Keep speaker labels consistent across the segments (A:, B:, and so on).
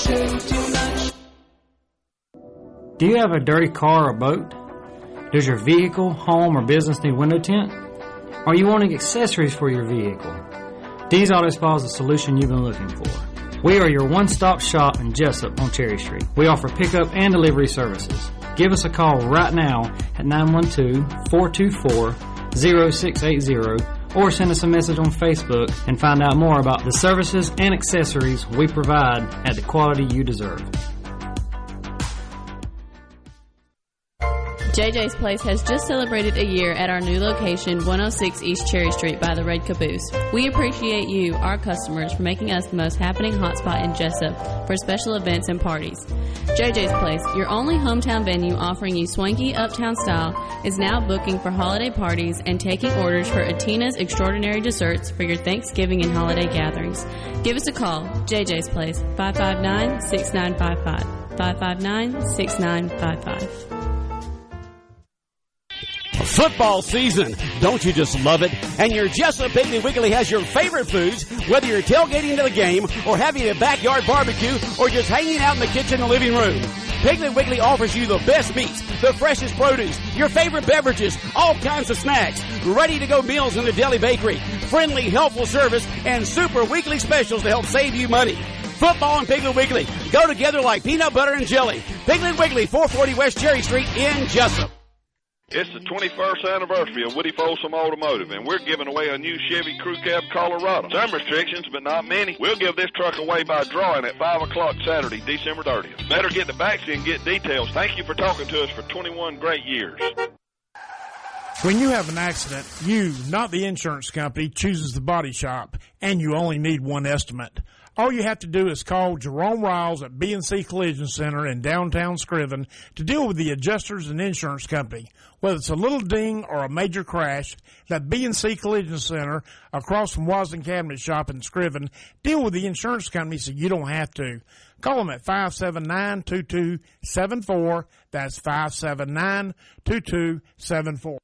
A: Do you have a dirty car or boat? Does your vehicle, home, or business need window tint? Are you wanting accessories for your vehicle? D's Auto Spa is the solution you've been looking for. We are your one-stop shop in Jesup on Cherry Street. We offer pickup and delivery services. Give us a call right now at 912-424-0680 or send us a message on Facebook and find out more about the services and accessories we provide at the quality you deserve.
B: JJ's Place has just celebrated a year at our new location, 106 East Cherry Street by the Red Caboose. We appreciate you, our customers, for making us the most happening hotspot in Jesup for special events and parties. JJ's Place, your only hometown venue offering you swanky uptown style, is now booking for holiday parties and taking orders for Atina's Extraordinary Desserts for your Thanksgiving and holiday gatherings. Give us a call, JJ's Place, 559-6955, 559-6955.
C: Football season. Don't you just love it? And your Jesup Piggly Wiggly has your favorite foods, whether you're tailgating to the game or having a backyard barbecue or just hanging out in the kitchen or living room. Piggly Wiggly offers you the best meats, the freshest produce, your favorite beverages, all kinds of snacks, ready-to-go meals in the deli bakery, friendly, helpful service, and super weekly specials to help save you money. Football and Piggly Wiggly go together like peanut butter and jelly. Piggly Wiggly, 440 West Cherry Street in Jesup.
D: It's the 21st anniversary of Woody Folsom Automotive, and we're giving away a new Chevy Crew Cab Colorado. Some restrictions, but not many. We'll give this truck away by drawing at 5 o'clock Saturday, December 30th. Better get the backseat and get details. Thank you for talking to us for 21 great years.
E: When you have an accident, you, not the insurance company, chooses the body shop, and you only need one estimate. All you have to do is call Jerome Riles at B&C Collision Center in downtown Scriven to deal with the adjusters and insurance company. Whether it's a little ding or a major crash, that B&C Collision Center across from Wasden Cabinet Shop in Scriven, deal with the insurance company so you don't have to. Call them at 579-2274. That's 579-2274.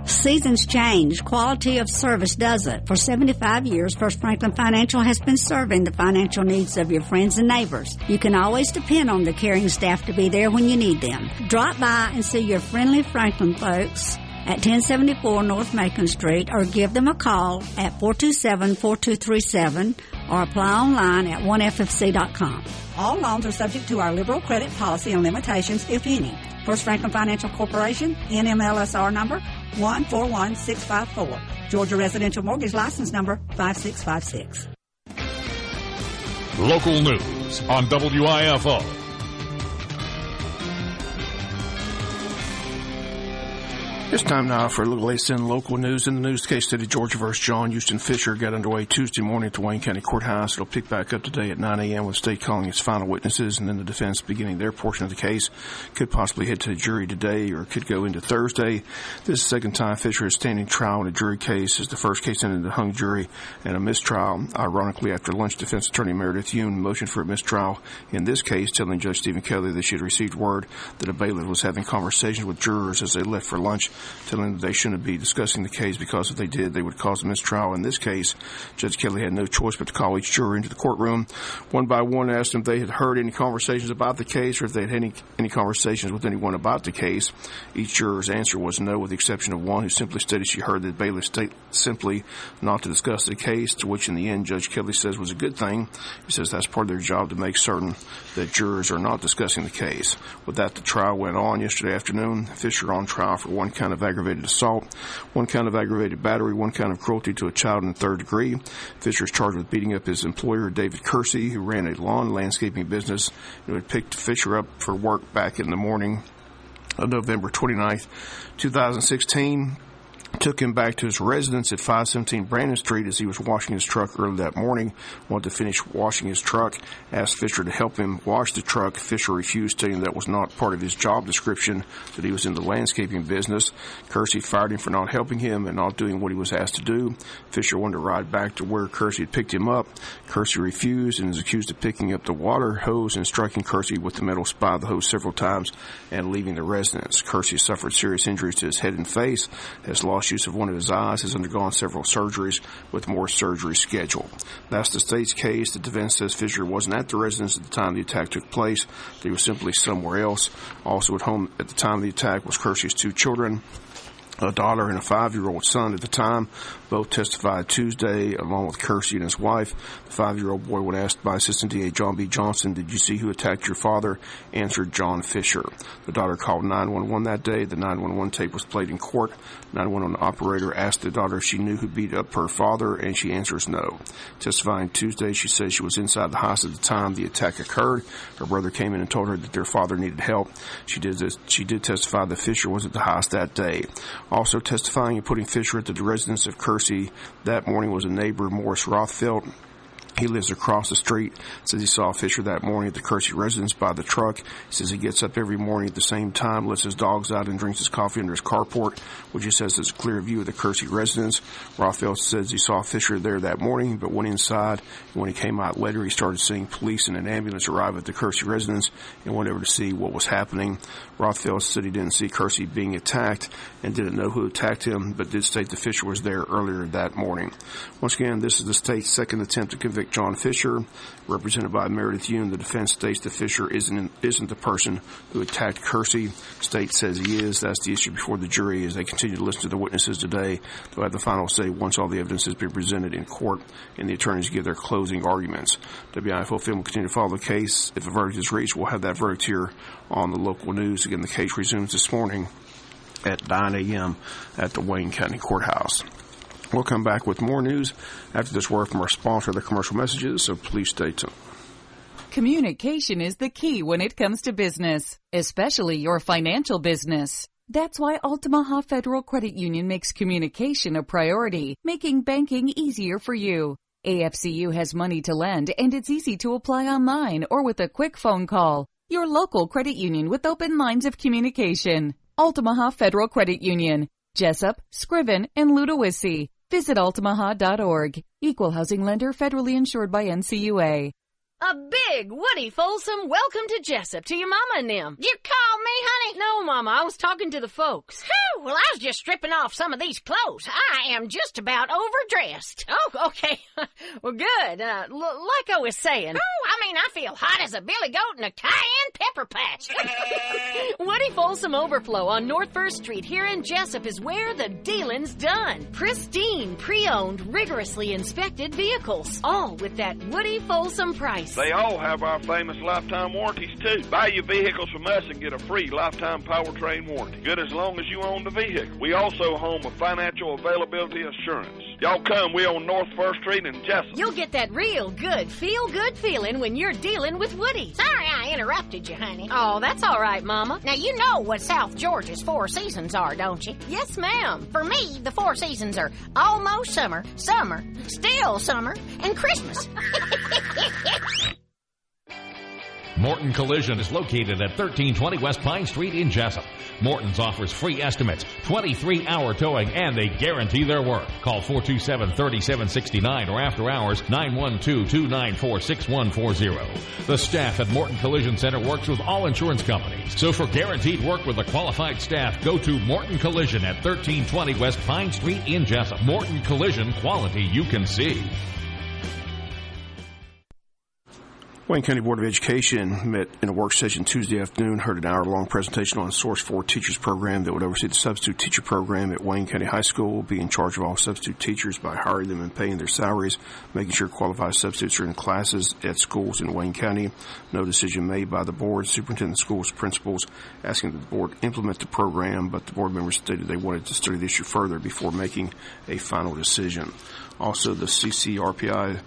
F: Seasons change. Quality of service doesn't. For 75 years, First Franklin Financial has been serving the financial needs of your friends and neighbors. You can always depend on the caring staff to be there when you need them. Drop by and see your friendly Franklin folks at 1074 North Macon Street, or give them a call at 427-4237, or apply online at 1ffc.com.
G: All loans are subject to our liberal credit policy and limitations, if any. First Franklin Financial Corporation, NMLSR number 141654. Georgia Residential Mortgage License number 5656.
H: Local news on WIFO.
I: It's time now for a little in local news. In the news, case study Georgia v. John Houston Fisher got underway Tuesday morning at the Wayne County Courthouse. It'll pick back up today at 9 a.m. with the state calling its final witnesses, and then the defense beginning their portion of the case. Could possibly head to the jury today or could go into Thursday. This is the second time Fisher is standing trial in a jury case. It's the first case in the hung jury and a mistrial. Ironically, after lunch, defense attorney Meredith Yoon motioned for a mistrial in this case, telling Judge Stephen Kelly that she had received word that a bailiff was having conversations with jurors as they left for lunch, telling them they shouldn't be discussing the case because if they did, they would cause a mistrial. In this case, Judge Kelly had no choice but to call each juror into the courtroom. One by one, asked them if they had heard any conversations about the case or if they had had any conversations with anyone about the case. Each juror's answer was no, with the exception of one who simply stated she heard the bailiff state simply not to discuss the case, to which in the end Judge Kelly says was a good thing. He says that's part of their job to make certain that jurors are not discussing the case. With that, the trial went on yesterday afternoon. Fisher on trial for one count of aggravated assault, one count of aggravated battery, one count of cruelty to a child in the third degree. Fisher is charged with beating up his employer, David Kersey, who ran a lawn landscaping business and had picked Fisher up for work back in the morning of November 29th, 2016. Took him back to his residence at 517 Brandon Street as he was washing his truck early that morning. Wanted to finish washing his truck. Asked Fisher to help him wash the truck. Fisher refused, stating that was not part of his job description, that he was in the landscaping business. Kersey fired him for not helping him and not doing what he was asked to do. Fisher wanted to ride back to where Kersey had picked him up. Kersey refused and is accused of picking up the water hose and striking Kersey with the metal spy of the hose several times and leaving the residence. Kersey suffered serious injuries to his head and face, has lost lost use of one of his eyes, has undergone several surgeries with more surgery scheduled. That's the state's case. The defense says Fisher wasn't at the residence at the time the attack took place. He was simply somewhere else. Also at home at the time of the attack was Kersey's 2 children, a daughter and a 5-year-old son at the time. Both testified Tuesday, along with Kersey and his wife. The 5-year-old boy, when asked by Assistant DA John B. Johnson, "Did you see who attacked your father?" answered John Fisher. The daughter called 911 that day. The 911 tape was played in court. 911 operator asked the daughter if she knew who beat up her father, and she answers no. Testifying Tuesday, she says she was inside the house at the time the attack occurred. Her brother came in and told her that their father needed help. She did testify that Fisher was at the house that day. Also testifying and putting Fisher at the residence of Kersey that morning was a neighbor, Morris Rothfeld. He lives across the street. Says he saw Fisher that morning at the Kersey residence by the truck. He says he gets up every morning at the same time, lets his dogs out, and drinks his coffee under his carport, which he says is a clear view of the Kersey residence. Rothfeld says he saw Fisher there that morning, but went inside. And when he came out later, he started seeing police and an ambulance arrive at the Kersey residence and went over to see what was happening. Rothfeld said he didn't see Kersey being attacked and didn't know who attacked him, but did state that Fisher was there earlier that morning. Once again, this is the state's second attempt to convict John Fisher, represented by Meredith Yoon. The defense states that Fisher isn't the person who attacked Kersey. State says he is. That's the issue before the jury as they continue to listen to the witnesses today. They'll have the final say once all the evidence has been presented in court and the attorneys give their closing arguments. WIFO film will continue to follow the case. If a verdict is reached, we'll have that verdict here on the local news. Again, the case resumes this morning at 9 a.m. at the Wayne County Courthouse. We'll come back with more news after this word from our sponsor, the commercial messages, so please stay tuned.
J: Communication is the key when it comes to business, especially your financial business. That's why Altamaha Federal Credit Union makes communication a priority, making banking easier for you. AFCU has money to lend, and it's easy to apply online or with a quick phone call. Your local credit union with open lines of communication. Altamaha Federal Credit Union, Jesup, Scriven, and Ludowici. Visit altamaha.org. Equal housing lender, federally insured by NCUA.
K: A big, Woody, Folsom welcome to Jesup to your mama and them. You called me, honey? No, Mama, I was talking to the folks. Whew, well, I was just stripping off some of these clothes. I am just about overdressed. Oh, okay. Well, good. Like I was saying. Oh, I mean, I feel hot as a billy goat in a cayenne pepper patch. Woody Folsom Overflow on North 1st Street here in Jesup is where the dealing's done. Pristine, pre-owned, rigorously inspected vehicles. All with that Woody Folsom price.
D: They all have our famous lifetime warranties, too. Buy your vehicles from us and get a free lifetime powertrain warranty. Good as long as you own the vehicle. We also home a financial availability assurance. Y'all come. We on North 1st Street in Jesup.
K: You'll get that real good, feel-good feeling when you're dealing with Woody. Sorry I interrupted you, honey. Oh, that's all right, Mama. Now, you know what South Georgia's 4 seasons are, don't you? Yes, ma'am. For me, the 4 seasons are almost summer, summer, still summer, and Christmas.
H: Morton Collision is located at 1320 West Pine Street in Jesup. Morton's offers free estimates, 23-hour towing, and they guarantee their work. Call 427-3769 or after hours 912-294-6140. The staff at Morton Collision Center works with all insurance companies. So for guaranteed work with a qualified staff, go to Morton Collision at 1320 West Pine Street in Jesup. Morton Collision, quality you can see.
I: Wayne County Board of Education met in a work session Tuesday afternoon, heard an hour-long presentation on the Source 4 Teachers Program that would oversee the substitute teacher program at Wayne County High School, be in charge of all substitute teachers by hiring them and paying their salaries, making sure qualified substitutes are in classes at schools in Wayne County. No decision made by the board. Superintendent of schools principals asking that the board implement the program, but the board members stated they wanted to study the issue further before making a final decision. Also, the CCRPI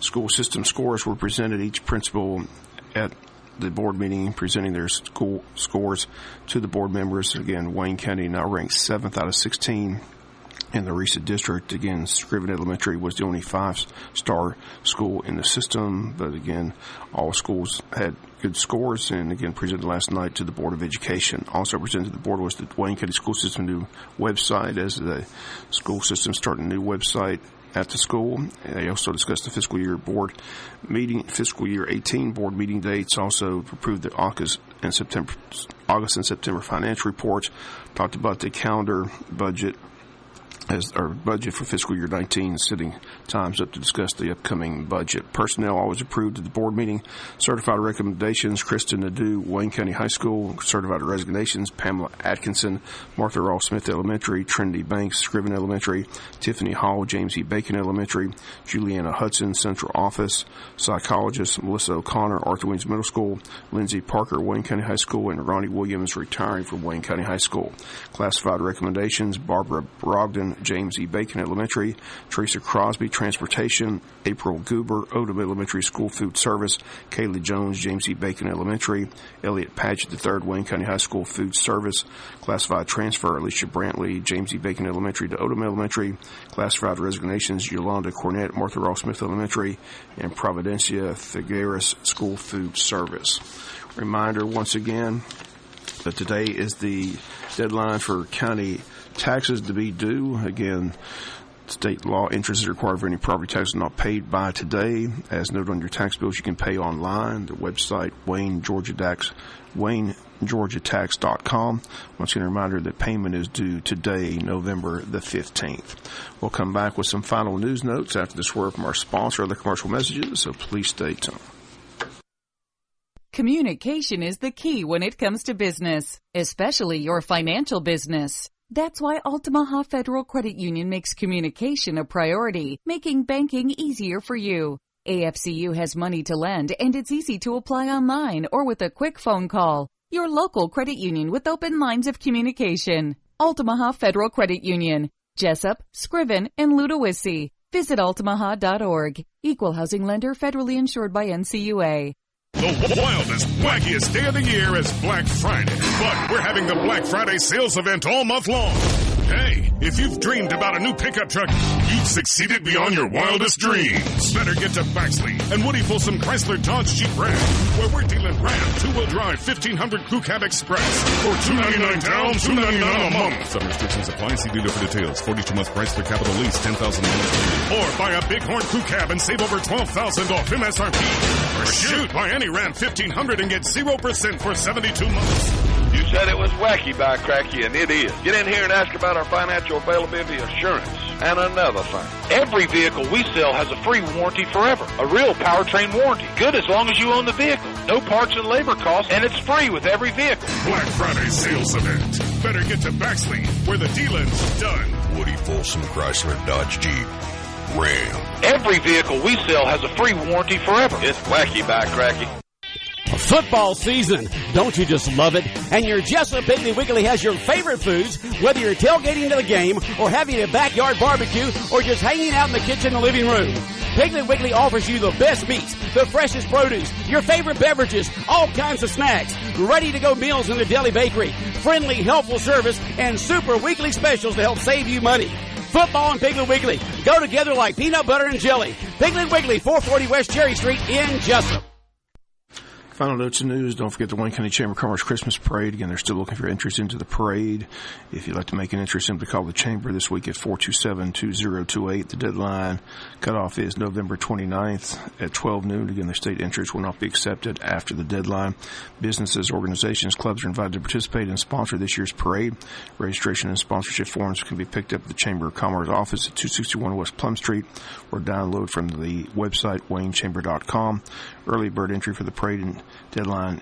I: school system scores were presented. Each principal at the board meeting presenting their school scores to the board members. Again, Wayne County now ranks 7th out of 16 in the recent district. Again, Scriven Elementary was the only 5-star school in the system, but again, all schools had good scores, and again, presented last night to the Board of Education. Also presented to the board was the Wayne County School System new website, as the school system started a new website at the school. They also discussed the fiscal year 18 board meeting dates. Also approved the August and September financial reports. Talked about the calendar budget as our budget for fiscal year 19, sitting times up to discuss the upcoming budget. Personnel always approved at the board meeting. Certified recommendations: Kristen Nadeau, Wayne County High School. Certified resignations: Pamela Atkinson, Martha Ross Smith Elementary, Trinity Banks, Scriven Elementary, Tiffany Hall, James E. Bacon Elementary, Juliana Hudson, Central Office. Psychologist: Melissa O'Connor, Arthur Waynes Middle School, Lindsay Parker, Wayne County High School, and Ronnie Williams, retiring from Wayne County High School. Classified recommendations: Barbara Brogdon, James E. Bacon Elementary, Teresa Crosby, Transportation, April Goober, Odom Elementary School Food Service, Kaylee Jones, James E. Bacon Elementary, Elliot Padgett III, Wayne County High School Food Service. Classified transfer: Alicia Brantley, James E. Bacon Elementary to Odom Elementary. Classified resignations: Yolanda Cornett, Martha Ross Smith Elementary, and Providencia Figueres School Food Service. Reminder once again that today is the deadline for county taxes to be due. Again, state law, interest is required for any property taxes not paid by today. As noted on your tax bills, you can pay online. The website, WayneGeorgiaTax.com. Once again, a reminder that payment is due today, November the 15th. We'll come back with some final news notes after this word from our sponsor, other commercial messages, so please stay tuned.
J: Communication is the key when it comes to business, especially your financial business. That's why Altamaha Federal Credit Union makes communication a priority, making banking easier for you. AFCU has money to lend, and it's easy to apply online or with a quick phone call. Your local credit union with open lines of communication. Altamaha Federal Credit Union, Jesup, Scriven, and Ludowici. Visit altamaha.org. Equal housing lender, federally insured by NCUA.
L: The wildest, wackiest day of the year is Black Friday. But we're having the Black Friday sales event all month long. Hey, if you've dreamed about a new pickup truck, you've succeeded beyond your wildest dreams. Better get to Baxley and Woody Folsom Chrysler Dodge Jeep Ram, where we're dealing Ram 2-wheel drive 1500 Crew Cab Express for $299 down, $299 a month. Some restrictions apply. See dealer for details. 42 months price for capital lease, $10,000. Or buy a Bighorn Crew Cab and save over $12,000 off MSRP. Or shoot, buy any Ram 1500 and get 0% for 72 months.
D: You said it was wacky by cracky, and it is. Get in here and ask about our financial availability assurance. And another thing, every vehicle we sell has a free warranty forever. A real powertrain warranty. Good as long as you own the vehicle. No parts and labor costs, and it's free with every vehicle.
L: Black Friday sales event. Better get to Baxley, where the dealing's done.
M: Woody Folsom Chrysler Dodge Jeep Ram.
D: Every vehicle we sell has a free warranty forever. It's wacky by cracky.
C: Football season. Don't you just love it? And your Jesup Piggly Wiggly has your favorite foods, whether you're tailgating to the game or having a backyard barbecue or just hanging out in the kitchen and living room. Piggly Wiggly offers you the best meats, the freshest produce, your favorite beverages, all kinds of snacks, ready-to-go meals in the deli bakery, friendly, helpful service, and super weekly specials to help save you money. Football and Piggly Wiggly go together like peanut butter and jelly. Piggly Wiggly, 440 West Cherry Street in Jesup.
I: Final notes and news. Don't forget the Wayne County Chamber of Commerce Christmas Parade. Again, they're still looking for entries into the parade. If you'd like to make an entry, simply call the Chamber this week at 427-2028. The deadline cutoff is November 29th at 12 noon. Again, the state entries will not be accepted after the deadline. Businesses, organizations, clubs are invited to participate and sponsor this year's parade. Registration and sponsorship forms can be picked up at the Chamber of Commerce office at 261 West Plum Street or download from the website waynechamber.com. Early bird entry for the parade and deadline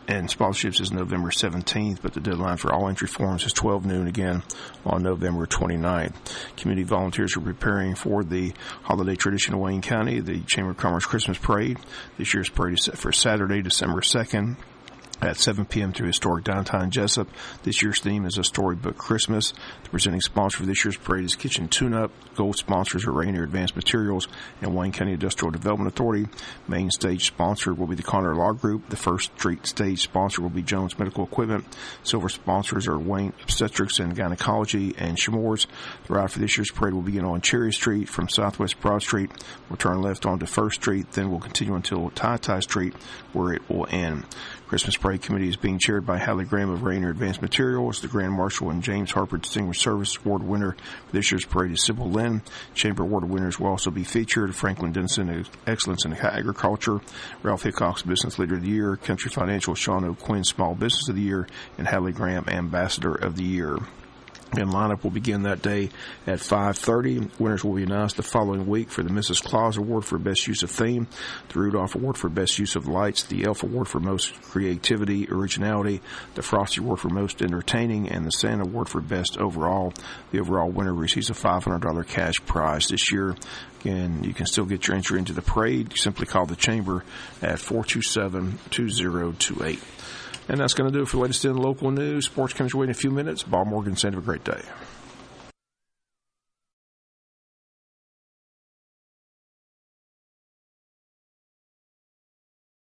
I: and sponsorships is November 17th, but the deadline for all entry forms is 12 noon again on November 29th. Community volunteers are preparing for the holiday tradition of Wayne County, the Chamber of Commerce Christmas Parade. This year's parade is set for Saturday, December 2nd. At 7 p.m. through historic downtown Jesup. This year's theme is a storybook Christmas. The presenting sponsor for this year's parade is Kitchen Tune-Up. Gold sponsors are Rainier Advanced Materials and Wayne County Industrial Development Authority. Main stage sponsor will be the Connor Law Group. The first street stage sponsor will be Jones Medical Equipment. Silver sponsors are Wayne Obstetrics and Gynecology and Shimores. The route for this year's parade will begin on Cherry Street from Southwest Broad Street. We'll turn left onto First Street, then we'll continue until Tai Street, where it will end. Christmas Parade Committee is being chaired by Hallie Graham of Rainier Advanced Materials. The Grand Marshal and James Harper Distinguished Service Award winner for this year's parade is Sybil Lynn. Chamber Award winners will also be featured. Franklin Denson, Excellence in Agriculture. Ralph Hickox, Business Leader of the Year. Country Financial, Sean O'Quinn, Small Business of the Year. And Hallie Graham, Ambassador of the Year. And lineup will begin that day at 5:30. Winners will be announced the following week for the Mrs. Claus Award for Best Use of Theme, the Rudolph Award for Best Use of Lights, the Elf Award for Most Creativity, Originality, the Frosty Award for Most Entertaining, and the Santa Award for Best Overall. The overall winner receives a $500 cash prize this year. Again, you can still get your entry into the parade. Simply call the Chamber at 427-2028. And that's going to do it for the latest in local news. Sports comes your way in a few minutes. Bob Morgan, have a great day.